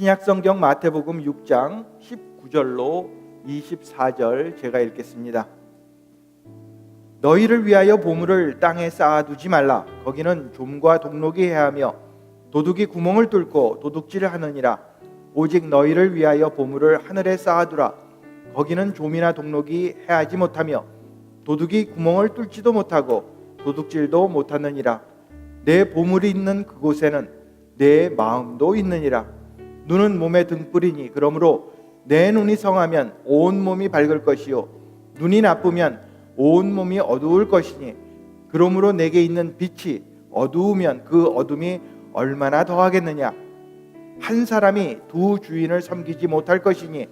신약성경 마태복음 6장 19절로 24절 제가 읽겠습니다. 너희를 위하여 보물을 땅에 쌓아두지 말라. 거기는 좀과 동록이 해하며 도둑이 구멍을 뚫고 도둑질을 하느니라. 오직 너희를 위하여 보물을 하늘에 쌓아두라. 거기는 좀이나 동록이 해하지 못하며 도둑이 구멍을 뚫지도 못하고 도둑질도 못하느니라. 내 보물이 있는 그곳에는 내 마음도 있느니라. 눈은 몸의 등불이니 그러므로 내 눈이 성하면 온 몸이 밝을 것이요 눈이 나쁘면 온 몸이 어두울 것이니 그러므로 내게 있는 빛이 어두우면 그 어둠이 얼마나 더하겠느냐. 한 사람이 두 주인을 섬기지 못할 것이니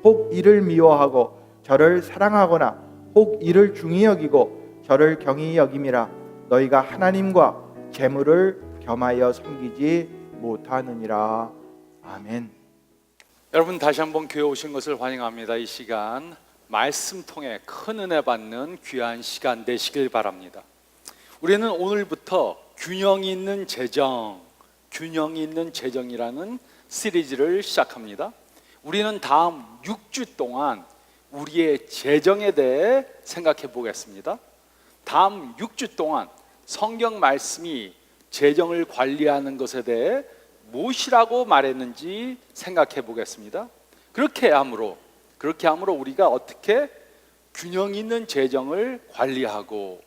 혹 이를 미워하고 저를 사랑하거나 혹 이를 중히 여기고 저를 경히 여김이라. 너희가 하나님과 재물을 겸하여 섬기지 못하느니라. 아멘. 여러분, 다시 한번 교회 오신 것을 환영합니다. 이 시간 말씀 통해 큰 은혜 받는 귀한 시간 되시길 바랍니다. 우리는 오늘부터 균형이 있는 재정, 균형이 있는 재정이라는 시리즈를 시작합니다. 우리는 다음 6주 동안 우리의 재정에 대해 생각해 보겠습니다. 다음 6주 동안 성경 말씀이 재정을 관리하는 것에 대해 무엇이라고 말했는지 생각해 보겠습니다. 그렇게 함으로 우리가 어떻게 균형 있는 재정을 관리하고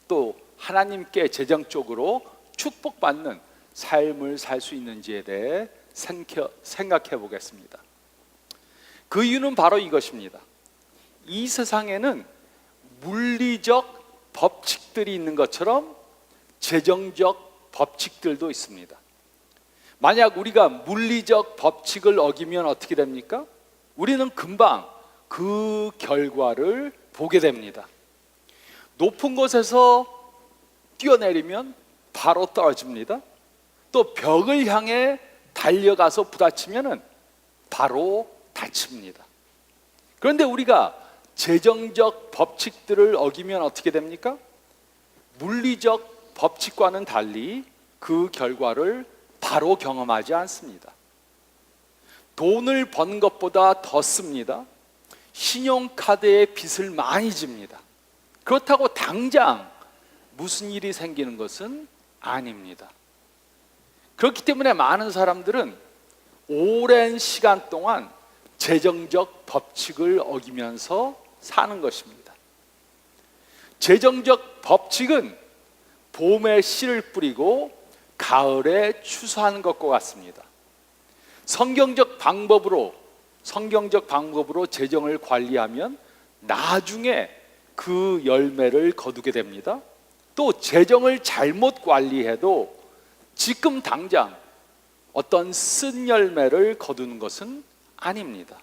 또 하나님께 재정적으로 축복받는 삶을 살 수 있는지에 대해 생각해 보겠습니다. 그 이유는 바로 이것입니다. 이 세상에는 물리적 법칙들이 있는 것처럼 재정적 법칙들도 있습니다. 만약 우리가 물리적 법칙을 어기면 어떻게 됩니까? 우리는 금방 그 결과를 보게 됩니다. 높은 곳에서 뛰어내리면 바로 떨어집니다. 또 벽을 향해 달려가서 부딪히면 바로 다칩니다. 그런데 우리가 재정적 법칙들을 어기면 어떻게 됩니까? 물리적 법칙과는 달리 그 결과를 바로 경험하지 않습니다. 돈을 번 것보다 더 씁니다. 신용카드에 빚을 많이 집니다. 그렇다고 당장 무슨 일이 생기는 것은 아닙니다. 그렇기 때문에 많은 사람들은 오랜 시간 동안 재정적 법칙을 어기면서 사는 것입니다. 재정적 법칙은 봄에 씨를 뿌리고 가을에 추수하는 것과 같습니다. 성경적 방법으로 재정을 관리하면 나중에 그 열매를 거두게 됩니다. 또 재정을 잘못 관리해도 지금 당장 어떤 쓴 열매를 거두는 것은 아닙니다.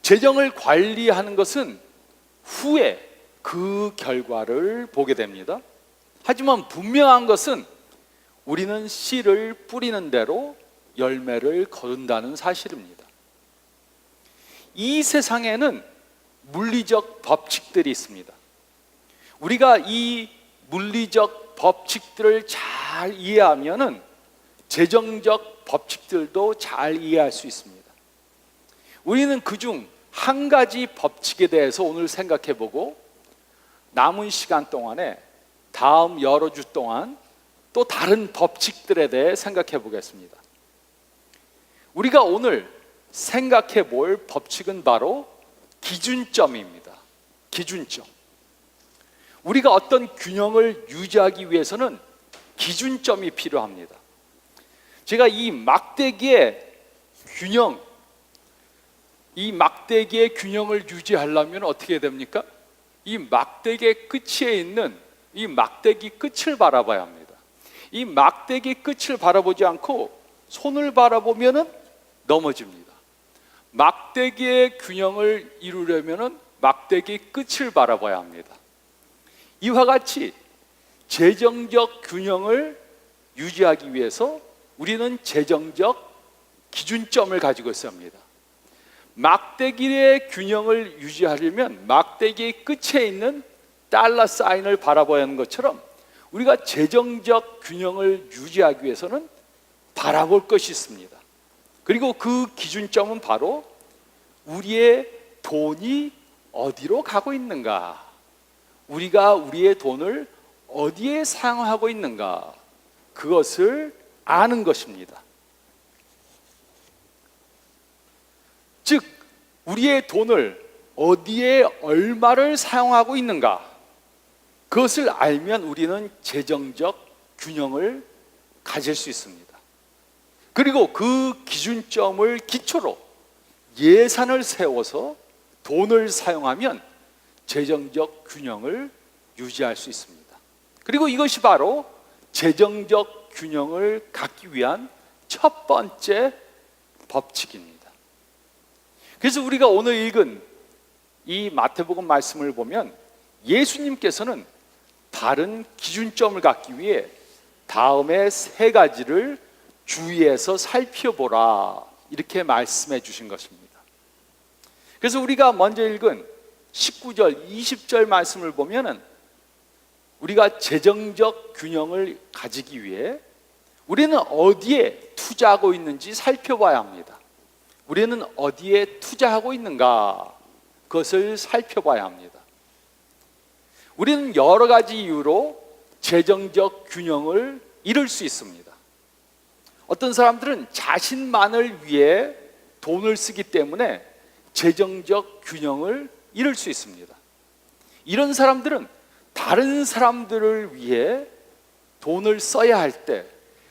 재정을 관리하는 것은 후에 그 결과를 보게 됩니다. 하지만 분명한 것은 우리는 씨를 뿌리는 대로 열매를 거둔다는 사실입니다. 이 세상에는 물리적 법칙들이 있습니다. 우리가 이 물리적 법칙들을 잘 이해하면은 재정적 법칙들도 잘 이해할 수 있습니다. 우리는 그중 한 가지 법칙에 대해서 오늘 생각해 보고 남은 시간 동안에 다음 여러 주 동안 또 다른 법칙들에 대해 생각해 보겠습니다. 우리가 오늘 생각해 볼 법칙은 바로 기준점입니다. 기준점. 우리가 어떤 균형을 유지하기 위해서는 기준점이 필요합니다. 제가 이 막대기의 균형을 유지하려면 어떻게 됩니까? 이 막대기의 끝에 있는 이 막대기 끝을 바라봐야 합니다. 이 막대기 끝을 바라보지 않고 손을 바라보면 넘어집니다. 막대기의 균형을 이루려면 막대기 끝을 바라봐야 합니다. 이와 같이 재정적 균형을 유지하기 위해서 우리는 재정적 기준점을 가지고 있어야 합니다. 막대기의 균형을 유지하려면 막대기 끝에 있는 달러 사인을 바라봐야 하는 것처럼 우리가 재정적 균형을 유지하기 위해서는 바라볼 것이 있습니다. 그리고 그 기준점은 바로 우리의 돈이 어디로 가고 있는가, 우리가 우리의 돈을 어디에 사용하고 있는가, 그것을 아는 것입니다. 즉 우리의 돈을 어디에 얼마를 사용하고 있는가, 그것을 알면 우리는 재정적 균형을 가질 수 있습니다. 그리고 그 기준점을 기초로 예산을 세워서 돈을 사용하면 재정적 균형을 유지할 수 있습니다. 그리고 이것이 바로 재정적 균형을 갖기 위한 첫 번째 법칙입니다. 그래서 우리가 오늘 읽은 이 마태복음 말씀을 보면 예수님께서는 다른 기준점을 갖기 위해 다음에 세 가지를 주의해서 살펴보라, 이렇게 말씀해 주신 것입니다. 그래서 우리가 먼저 읽은 19절, 20절 말씀을 보면은 우리가 재정적 균형을 가지기 위해 우리는 어디에 투자하고 있는지 살펴봐야 합니다. 우리는 어디에 투자하고 있는가, 그것을 살펴봐야 합니다. 우리는 여러 가지 이유로 재정적 균형을 잃을 수 있습니다. 어떤 사람들은 자신만을 위해 돈을 쓰기 때문에 재정적 균형을 잃을 수 있습니다. 이런 사람들은 다른 사람들을 위해 돈을 써야 할 때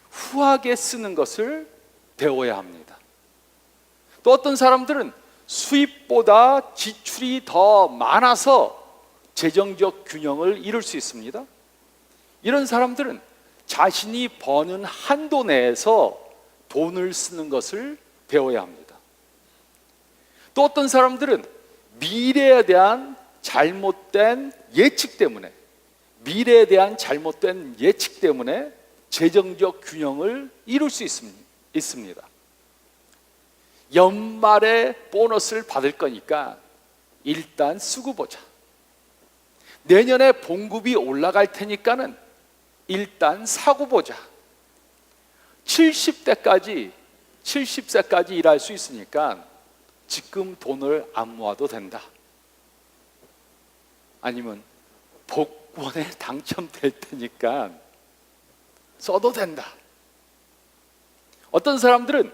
후하게 쓰는 것을 배워야 합니다. 또 어떤 사람들은 수입보다 지출이 더 많아서 재정적 균형을 잃을 수 있습니다. 이런 사람들은 자신이 버는 한도 내에서 돈을 쓰는 것을 배워야 합니다. 또 어떤 사람들은 미래에 대한 잘못된 예측 때문에, 미래에 대한 잘못된 예측 때문에 재정적 균형을 이룰 수 있습니다. 연말에 보너스를 받을 거니까 일단 쓰고 보자. 내년에 봉급이 올라갈 테니까는 일단 사고 보자. 70세까지 일할 수 있으니까 지금 돈을 안 모아도 된다. 아니면 복권에 당첨될 테니까 써도 된다. 어떤 사람들은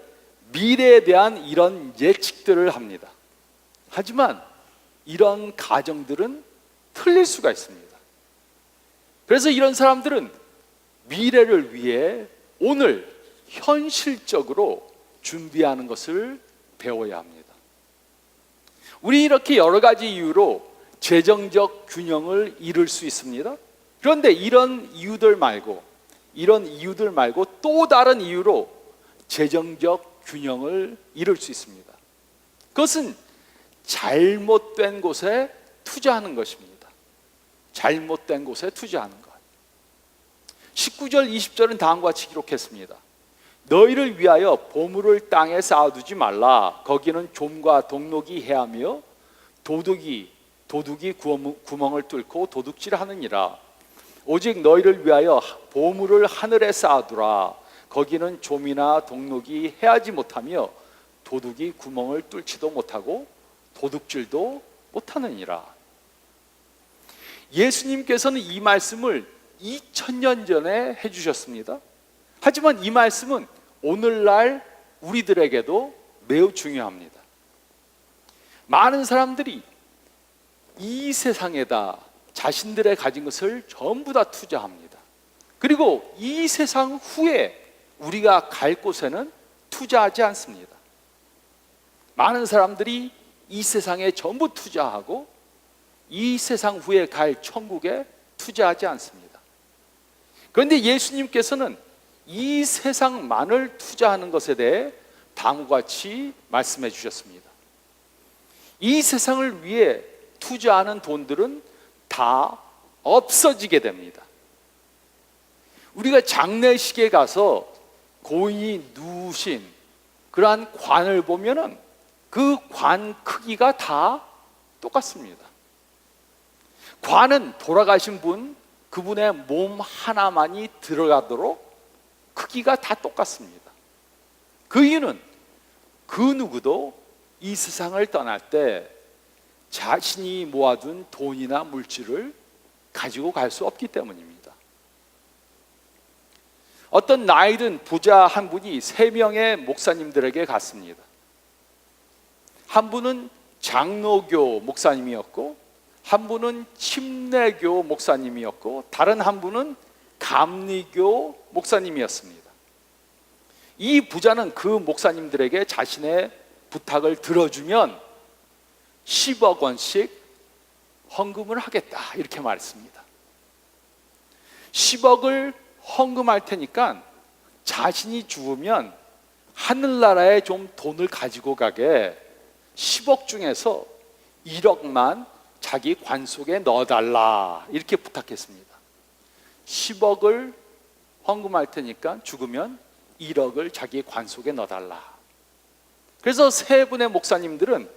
미래에 대한 이런 예측들을 합니다. 하지만 이런 가정들은 틀릴 수가 있습니다. 그래서 이런 사람들은 미래를 위해 오늘 현실적으로 준비하는 것을 배워야 합니다. 우리 이렇게 여러 가지 이유로 재정적 균형을 잃을 수 있습니다. 그런데 이런 이유들 말고 또 다른 이유로 재정적 균형을 잃을 수 있습니다. 그것은 잘못된 곳에 투자하는 것입니다. 잘못된 곳에 투자하는 것. 19절, 20절은 다음과 같이 기록했습니다. 너희를 위하여 보물을 땅에 쌓아두지 말라. 거기는 좀과 동록이 해하며 도둑이 구멍을 뚫고 도둑질하느니라. 오직 너희를 위하여 보물을 하늘에 쌓아두라. 거기는 좀이나 동록이 해하지 못하며 도둑이 구멍을 뚫지도 못하고 도둑질도 못하느니라. 예수님께서는 이 말씀을 2000년 전에 해주셨습니다. 하지만 이 말씀은 오늘날 우리들에게도 매우 중요합니다. 많은 사람들이 이 세상에다 자신들의 가진 것을 전부 다 투자합니다. 그리고 이 세상 후에 우리가 갈 곳에는 투자하지 않습니다. 많은 사람들이 이 세상에 전부 투자하고 이 세상 후에 갈 천국에 투자하지 않습니다. 그런데 예수님께서는 이 세상만을 투자하는 것에 대해 다음과 같이 말씀해 주셨습니다. 이 세상을 위해 투자하는 돈들은 다 없어지게 됩니다. 우리가 장례식에 가서 고인이 누우신 그러한 관을 보면은 그 관 크기가 다 똑같습니다. 관은 돌아가신 분, 그분의 몸 하나만이 들어가도록 크기가 다 똑같습니다. 그 이유는 그 누구도 이 세상을 떠날 때 자신이 모아둔 돈이나 물질을 가지고 갈 수 없기 때문입니다. 어떤 나이든 부자 한 분이 3명의 목사님들에게 갔습니다. 한 분은 장로교 목사님이었고, 한 분은 침례교 목사님이었고, 다른 한 분은 감리교 목사님이었습니다. 이 부자는 그 목사님들에게 자신의 부탁을 들어주면 10억 원씩 헌금을 하겠다, 이렇게 말했습니다. 10억을 헌금할 테니까 자신이 죽으면 하늘나라에 좀 돈을 가지고 가게 10억 중에서 1억만 자기 관 속에 넣어달라, 이렇게 부탁했습니다. 10억을 헌금할 테니까 죽으면 1억을 자기 관 속에 넣어달라. 그래서 3분의 목사님들은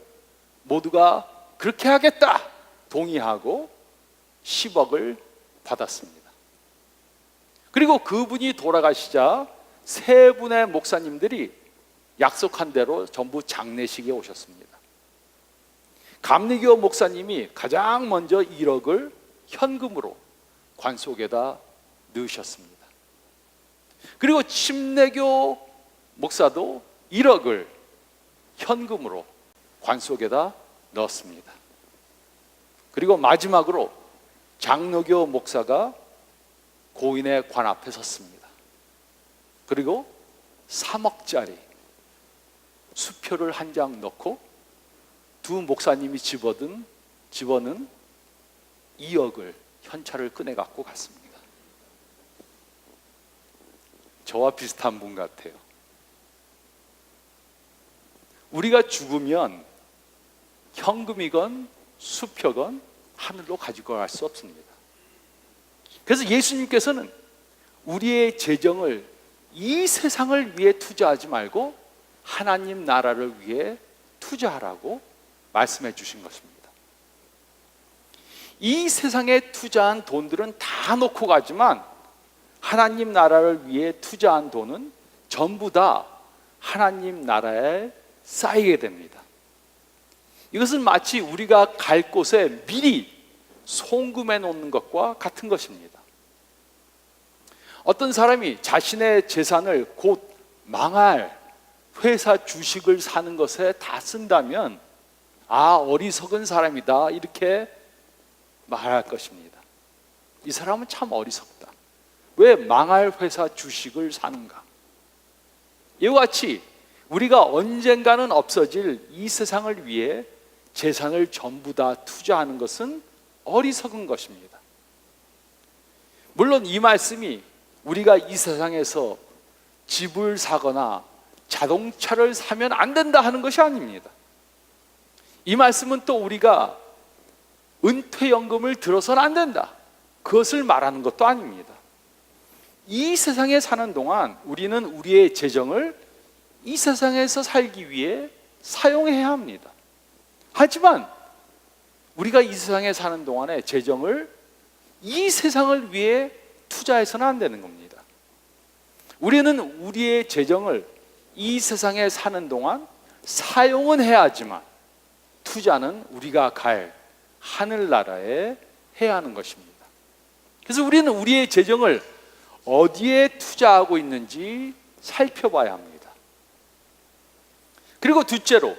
모두가 그렇게 하겠다 동의하고 10억을 받았습니다. 그리고 그분이 돌아가시자 3분의 목사님들이 약속한 대로 전부 장례식에 오셨습니다. 감리교 목사님이 가장 먼저 1억을 현금으로 관 속에다 넣으셨습니다. 그리고 침례교 목사도 1억을 현금으로 관 속에다 넣었습니다. 그리고 마지막으로 장로교 목사가 고인의 관 앞에 섰습니다. 그리고 3억짜리 수표를 한 장 넣고 두 목사님이 집어넣은 2억을 현찰을 꺼내 갖고 갔습니다. 저와 비슷한 분 같아요. 우리가 죽으면 현금이건 수표건 하늘로 가지고 갈 수 없습니다. 그래서 예수님께서는 우리의 재정을 이 세상을 위해 투자하지 말고 하나님 나라를 위해 투자하라고 말씀해 주신 것입니다. 이 세상에 투자한 돈들은 다 놓고 가지만 하나님 나라를 위해 투자한 돈은 전부 다 하나님 나라에 쌓이게 됩니다. 이것은 마치 우리가 갈 곳에 미리 송금해 놓는 것과 같은 것입니다. 어떤 사람이 자신의 재산을 곧 망할 회사 주식을 사는 것에 다 쓴다면 어리석은 사람이다, 이렇게 말할 것입니다. 이 사람은 참 어리석다. 왜 망할 회사 주식을 사는가? 이와 같이 우리가 언젠가는 없어질 이 세상을 위해 재산을 전부 다 투자하는 것은 어리석은 것입니다. 물론 이 말씀이 우리가 이 세상에서 집을 사거나 자동차를 사면 안 된다 하는 것이 아닙니다. 이 말씀은 또 우리가 은퇴연금을 들어서는 안 된다, 그것을 말하는 것도 아닙니다. 이 세상에 사는 동안 우리는 우리의 재정을 이 세상에서 살기 위해 사용해야 합니다. 하지만 우리가 이 세상에 사는 동안에 재정을 이 세상을 위해 투자해서는 안 되는 겁니다. 우리는 우리의 재정을 이 세상에 사는 동안 사용은 해야지만 투자는 우리가 갈 하늘나라에 해야 하는 것입니다. 그래서 우리는 우리의 재정을 어디에 투자하고 있는지 살펴봐야 합니다. 그리고 둘째로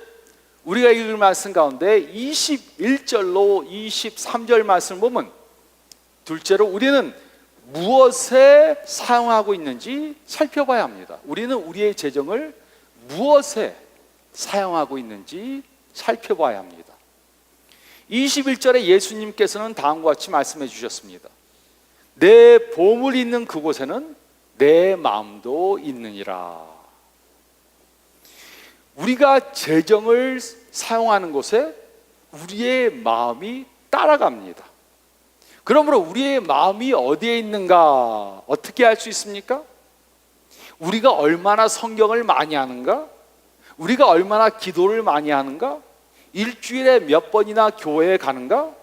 우리가 읽을 말씀 가운데 21절로 23절 말씀을 보면, 둘째로 우리는 무엇에 사용하고 있는지 살펴봐야 합니다. 우리는 우리의 재정을 무엇에 사용하고 있는지 살펴봐야 합니다. 21절에 예수님께서는 다음과 같이 말씀해 주셨습니다. 내 보물이 있는 그곳에는 내 마음도 있느니라. 우리가 재정을 사용하는 곳에 우리의 마음이 따라갑니다. 그러므로 우리의 마음이 어디에 있는가 어떻게 알 수 있습니까? 우리가 얼마나 성경을 많이 하는가? 우리가 얼마나 기도를 많이 하는가? 일주일에 몇 번이나 교회에 가는가?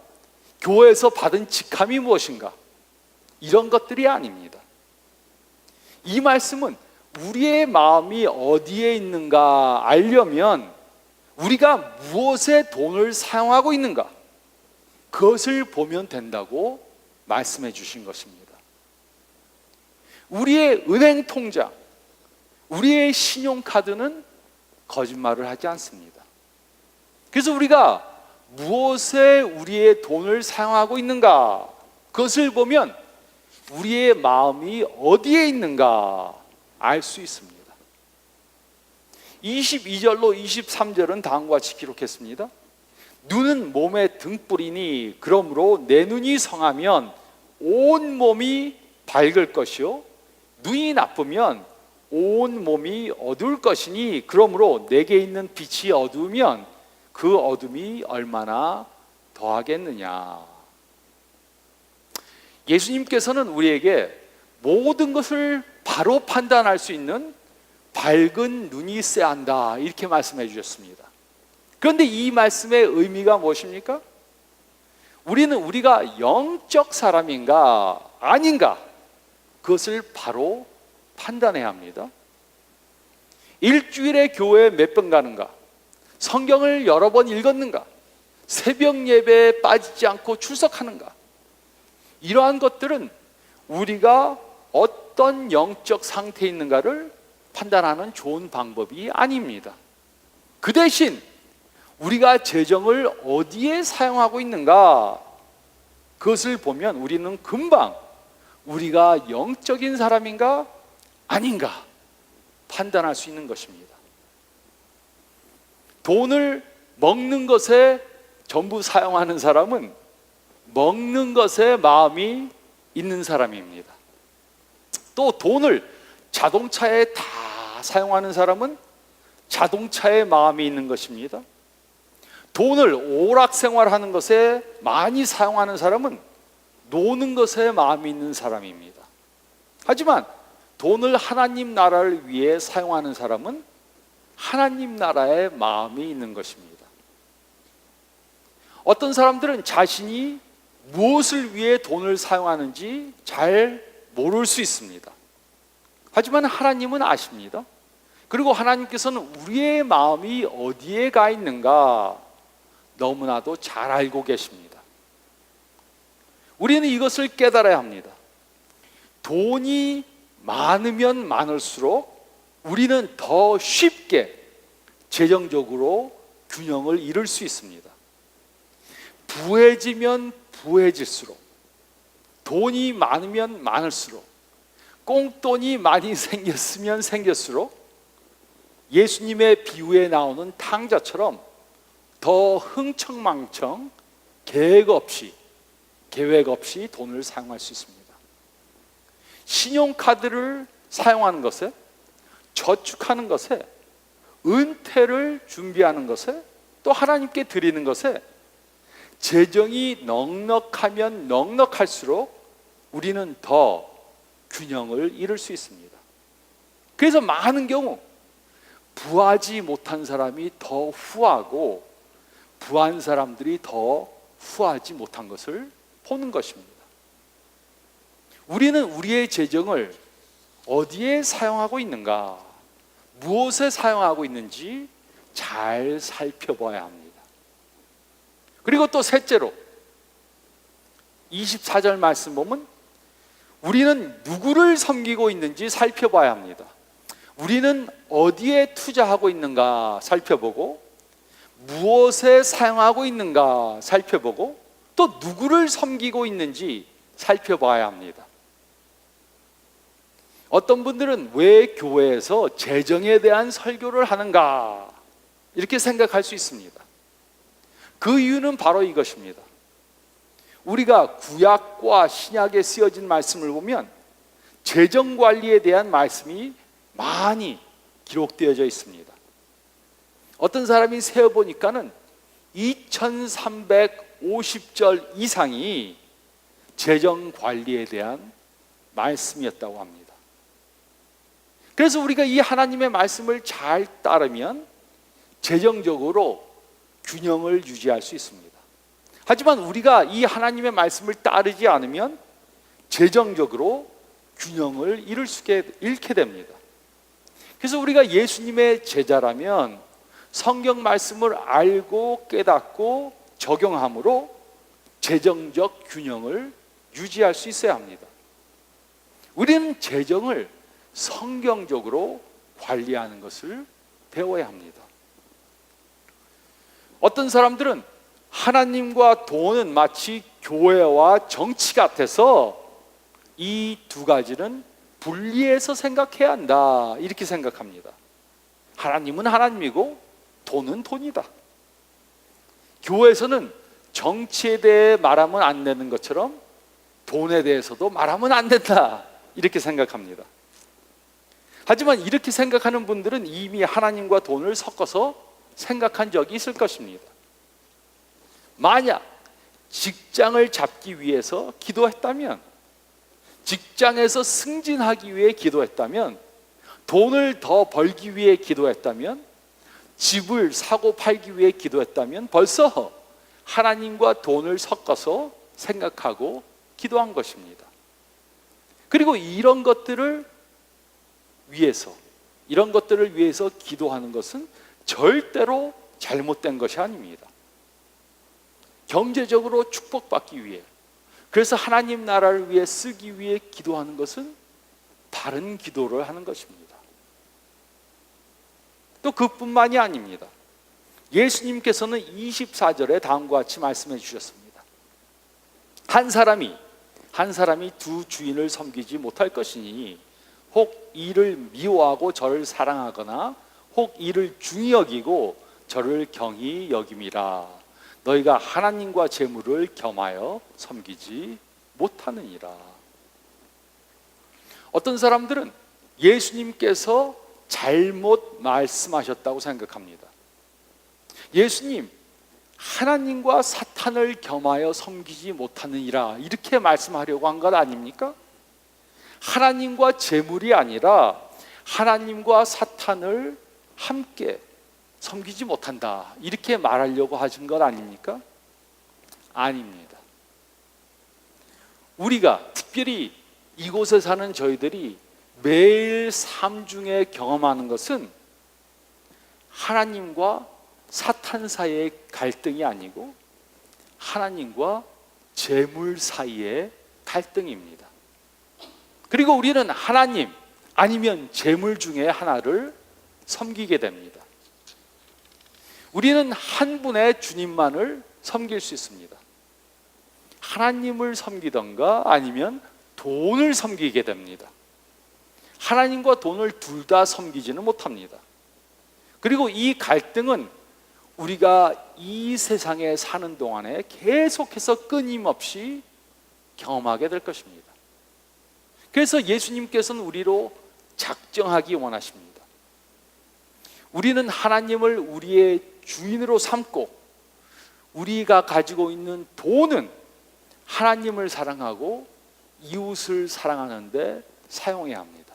교회에서 받은 직함이 무엇인가? 이런 것들이 아닙니다. 이 말씀은 우리의 마음이 어디에 있는가 알려면 우리가 무엇에 돈을 사용하고 있는가, 그것을 보면 된다고 말씀해 주신 것입니다. 우리의 은행 통장, 우리의 신용카드는 거짓말을 하지 않습니다. 그래서 우리가 무엇에 우리의 돈을 사용하고 있는가, 그것을 보면 우리의 마음이 어디에 있는가 알 수 있습니다. 22절로 23절은 다음과 같이 기록했습니다. 눈은 몸의 등불이니 그러므로 내 눈이 성하면 온 몸이 밝을 것이요 눈이 나쁘면 온 몸이 어두울 것이니 그러므로 내게 있는 빛이 어두우면 그 어둠이 얼마나 더하겠느냐. 예수님께서는 우리에게 모든 것을 바로 판단할 수 있는 밝은 눈이 있어야 한다, 이렇게 말씀해 주셨습니다. 그런데 이 말씀의 의미가 무엇입니까? 우리는 우리가 영적 사람인가 아닌가, 그것을 바로 판단해야 합니다. 일주일에 교회에 몇 번 가는가, 성경을 여러 번 읽었는가, 새벽 예배에 빠지지 않고 출석하는가, 이러한 것들은 우리가 어떤 영적 상태에 있는가를 판단하는 좋은 방법이 아닙니다. 그 대신 우리가 재정을 어디에 사용하고 있는가, 그것을 보면 우리는 금방 우리가 영적인 사람인가 아닌가 판단할 수 있는 것입니다. 돈을 먹는 것에 전부 사용하는 사람은 먹는 것에 마음이 있는 사람입니다. 또 돈을 자동차에 다 사용하는 사람은 자동차에 마음이 있는 것입니다. 돈을 오락생활하는 것에 많이 사용하는 사람은 노는 것에 마음이 있는 사람입니다. 하지만 돈을 하나님 나라를 위해 사용하는 사람은 하나님 나라에 마음이 있는 것입니다. 어떤 사람들은 자신이 무엇을 위해 돈을 사용하는지 잘 모를 수 있습니다. 하지만 하나님은 아십니다. 그리고 하나님께서는 우리의 마음이 어디에 가 있는가 너무나도 잘 알고 계십니다. 우리는 이것을 깨달아야 합니다. 돈이 많으면 많을수록 우리는 더 쉽게 재정적으로 균형을 이룰 수 있습니다. 부해지면 부해질수록, 돈이 많으면 많을수록, 꽁돈이 많이 생겼으면 생길수록 예수님의 비유에 나오는 탕자처럼 더 흥청망청 계획 없이 돈을 사용할 수 있습니다. 신용카드를 사용하는 것에, 저축하는 것에, 은퇴를 준비하는 것에, 또 하나님께 드리는 것에 재정이 넉넉하면 넉넉할수록 우리는 더 균형을 이룰 수 있습니다. 그래서 많은 경우 부하지 못한 사람이 더 후하고 부한 사람들이 더 후하지 못한 것을 보는 것입니다. 우리는 우리의 재정을 어디에 사용하고 있는가, 무엇에 사용하고 있는지 잘 살펴봐야 합니다. 그리고 또 셋째로 24절 말씀 보면 우리는 누구를 섬기고 있는지 살펴봐야 합니다. 우리는 어디에 투자하고 있는가 살펴보고, 무엇에 사용하고 있는가 살펴보고, 또 누구를 섬기고 있는지 살펴봐야 합니다. 어떤 분들은 왜 교회에서 재정에 대한 설교를 하는가 이렇게 생각할 수 있습니다. 그 이유는 바로 이것입니다. 우리가 구약과 신약에 쓰여진 말씀을 보면 재정 관리에 대한 말씀이 많이 기록되어져 있습니다. 어떤 사람이 세어보니까는 2350절 이상이 재정 관리에 대한 말씀이었다고 합니다. 그래서 우리가 이 하나님의 말씀을 잘 따르면 재정적으로 균형을 유지할 수 있습니다. 하지만 우리가 이 하나님의 말씀을 따르지 않으면 재정적으로 균형을 잃게 됩니다. 그래서 우리가 예수님의 제자라면 성경 말씀을 알고 깨닫고 적용함으로 재정적 균형을 유지할 수 있어야 합니다. 우리는 재정을 성경적으로 관리하는 것을 배워야 합니다. 어떤 사람들은 하나님과 돈은 마치 교회와 정치 같아서 이 두 가지는 분리해서 생각해야 한다, 이렇게 생각합니다. 하나님은 하나님이고 돈은 돈이다. 교회에서는 정치에 대해 말하면 안 되는 것처럼 돈에 대해서도 말하면 안 된다, 이렇게 생각합니다. 하지만 이렇게 생각하는 분들은 이미 하나님과 돈을 섞어서 생각한 적이 있을 것입니다. 만약 직장을 잡기 위해서 기도했다면, 직장에서 승진하기 위해 기도했다면, 돈을 더 벌기 위해 기도했다면, 집을 사고 팔기 위해 기도했다면 벌써 하나님과 돈을 섞어서 생각하고 기도한 것입니다. 그리고 이런 것들을 위해서 기도하는 것은 절대로 잘못된 것이 아닙니다. 경제적으로 축복받기 위해, 그래서 하나님 나라를 위해 쓰기 위해 기도하는 것은 바른 기도를 하는 것입니다. 또 그뿐만이 아닙니다. 예수님께서는 24절에 다음과 같이 말씀해 주셨습니다. 한 사람이 두 주인을 섬기지 못할 것이니 혹 이를 미워하고 저를 사랑하거나 혹 이를 중히 여기고 저를 경히 여김이라. 너희가 하나님과 재물을 겸하여 섬기지 못하느니라. 어떤 사람들은 예수님께서 잘못 말씀하셨다고 생각합니다. 예수님, 하나님과 사탄을 겸하여 섬기지 못하느니라, 이렇게 말씀하려고 한 것 아닙니까? 하나님과 재물이 아니라 하나님과 사탄을 함께 섬기지 못한다, 이렇게 말하려고 하신 것 아닙니까? 아닙니다. 우리가 특별히 이곳에 사는 저희들이 매일 삶 중에 경험하는 것은 하나님과 사탄 사이의 갈등이 아니고 하나님과 재물 사이의 갈등입니다. 그리고 우리는 하나님 아니면 재물 중에 하나를 섬기게 됩니다. 우리는 한 분의 주님만을 섬길 수 있습니다. 하나님을 섬기던가 아니면 돈을 섬기게 됩니다. 하나님과 돈을 둘 다 섬기지는 못합니다. 그리고 이 갈등은 우리가 이 세상에 사는 동안에 계속해서 끊임없이 경험하게 될 것입니다. 그래서 예수님께서는 우리로 작정하기 원하십니다. 우리는 하나님을 우리의 주인으로 삼고 우리가 가지고 있는 돈은 하나님을 사랑하고 이웃을 사랑하는 데 사용해야 합니다.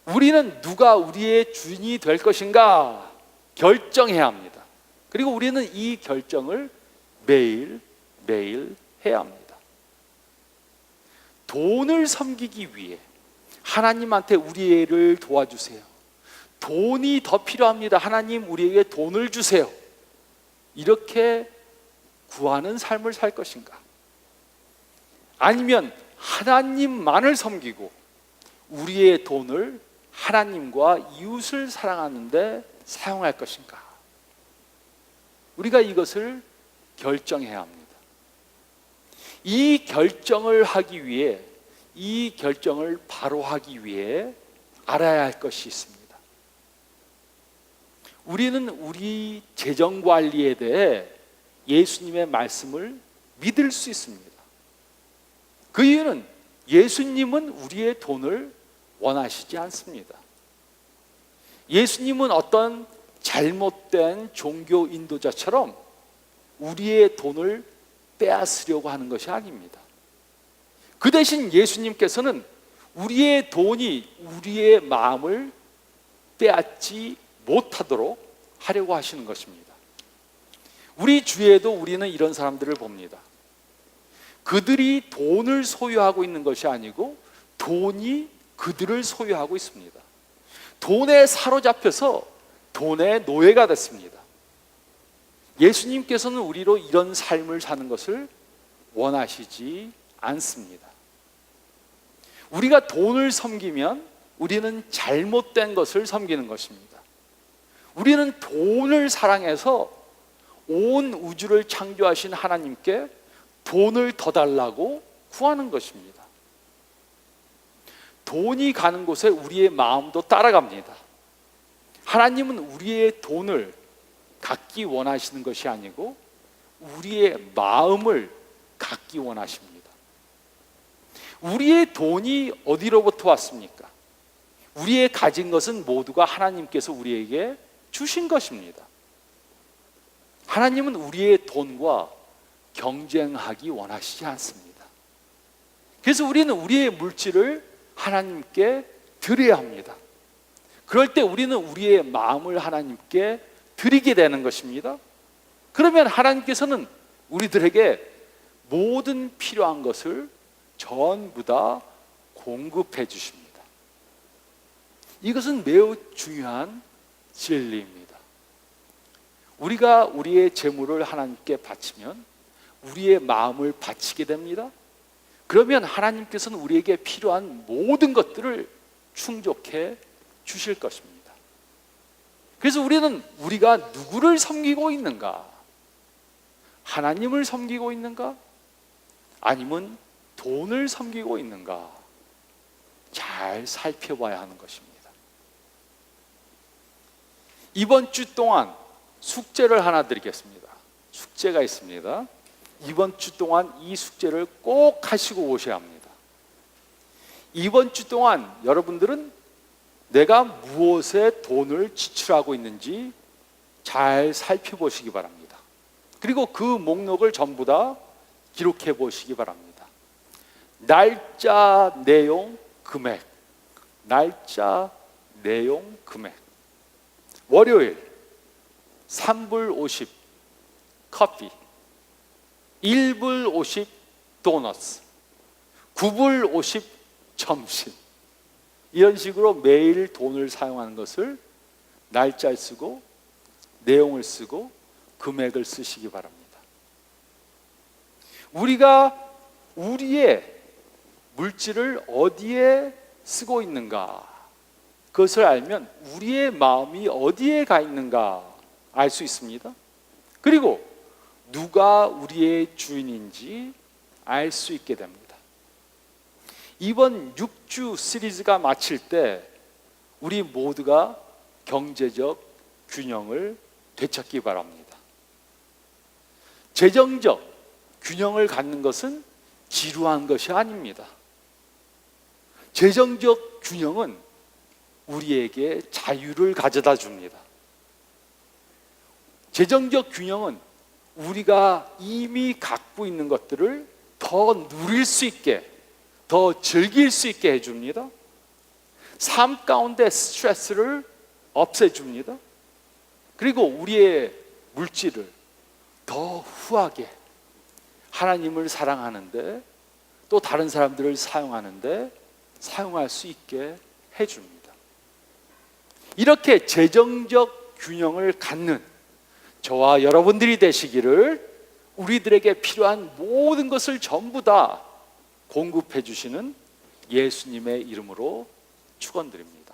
우리는 누가 우리의 주인이 될 것인가 결정해야 합니다. 그리고 우리는 이 결정을 매일 해야 합니다. 돈을 섬기기 위해 하나님한테 우리를 도와주세요. 돈이 더 필요합니다. 하나님, 우리에게 돈을 주세요. 이렇게 구하는 삶을 살 것인가? 아니면 하나님만을 섬기고 우리의 돈을 하나님과 이웃을 사랑하는 데 사용할 것인가? 우리가 이것을 결정해야 합니다. 이 결정을 하기 위해, 이 결정을 바로 하기 위해 알아야 할 것이 있습니다. 우리는 우리 재정 관리에 대해 예수님의 말씀을 믿을 수 있습니다. 그 이유는 예수님은 우리의 돈을 원하시지 않습니다. 예수님은 어떤 잘못된 종교 인도자처럼 우리의 돈을 빼앗으려고 하는 것이 아닙니다. 그 대신 예수님께서는 우리의 돈이 우리의 마음을 빼앗지 못하도록 하려고 하시는 것입니다. 우리 주위에도 우리는 이런 사람들을 봅니다. 그들이 돈을 소유하고 있는 것이 아니고 돈이 그들을 소유하고 있습니다. 돈에 사로잡혀서 돈의 노예가 됐습니다. 예수님께서는 우리로 이런 삶을 사는 것을 원하시지 않습니다. 우리가 돈을 섬기면 우리는 잘못된 것을 섬기는 것입니다. 우리는 돈을 사랑해서 온 우주를 창조하신 하나님께 돈을 더 달라고 구하는 것입니다. 돈이 가는 곳에 우리의 마음도 따라갑니다. 하나님은 우리의 돈을 갖기 원하시는 것이 아니고 우리의 마음을 갖기 원하십니다. 우리의 돈이 어디로부터 왔습니까? 우리의 가진 것은 모두가 하나님께서 우리에게 주신 것입니다. 하나님은 우리의 돈과 경쟁하기 원하시지 않습니다. 그래서 우리는 우리의 물질을 하나님께 드려야 합니다. 그럴 때 우리는 우리의 마음을 하나님께 드리게 되는 것입니다. 그러면 하나님께서는 우리들에게 모든 필요한 것을 전부 다 공급해 주십니다. 이것은 매우 중요한 진리입니다. 우리가 우리의 재물을 하나님께 바치면 우리의 마음을 바치게 됩니다. 그러면 하나님께서는 우리에게 필요한 모든 것들을 충족해 주실 것입니다. 그래서 우리는 우리가 누구를 섬기고 있는가? 하나님을 섬기고 있는가? 아니면 돈을 섬기고 있는가? 잘 살펴봐야 하는 것입니다. 이번 주 동안 숙제를 하나 드리겠습니다. 숙제가 있습니다. 이번 주 동안 이 숙제를 꼭 하시고 오셔야 합니다. 이번 주 동안 여러분들은 내가 무엇에 돈을 지출하고 있는지 잘 살펴보시기 바랍니다. 그리고 그 목록을 전부 다 기록해 보시기 바랍니다. 날짜, 내용, 금액. 날짜, 내용, 금액. 월요일 3불 50 커피, 1불 50 도너츠, 9불 50 점심. 이런 식으로 매일 돈을 사용하는 것을 날짜를 쓰고 내용을 쓰고 금액을 쓰시기 바랍니다. 우리가 우리의 물질을 어디에 쓰고 있는가, 그것을 알면 우리의 마음이 어디에 가 있는가 알 수 있습니다. 그리고 누가 우리의 주인인지 알 수 있게 됩니다. 이번 6주 시리즈가 마칠 때 우리 모두가 경제적 균형을 되찾기 바랍니다. 재정적 균형을 갖는 것은 지루한 것이 아닙니다. 재정적 균형은 우리에게 자유를 가져다 줍니다. 재정적 균형은 우리가 이미 갖고 있는 것들을 더 누릴 수 있게, 더 즐길 수 있게 해줍니다. 삶 가운데 스트레스를 없애줍니다. 그리고 우리의 물질을 더 후하게 하나님을 사랑하는데 또 다른 사람들을 사용하는데 사용할 수 있게 해줍니다. 이렇게 재정적 균형을 갖는 저와 여러분들이 되시기를 우리들에게 필요한 모든 것을 전부 다 공급해 주시는 예수님의 이름으로 축원드립니다.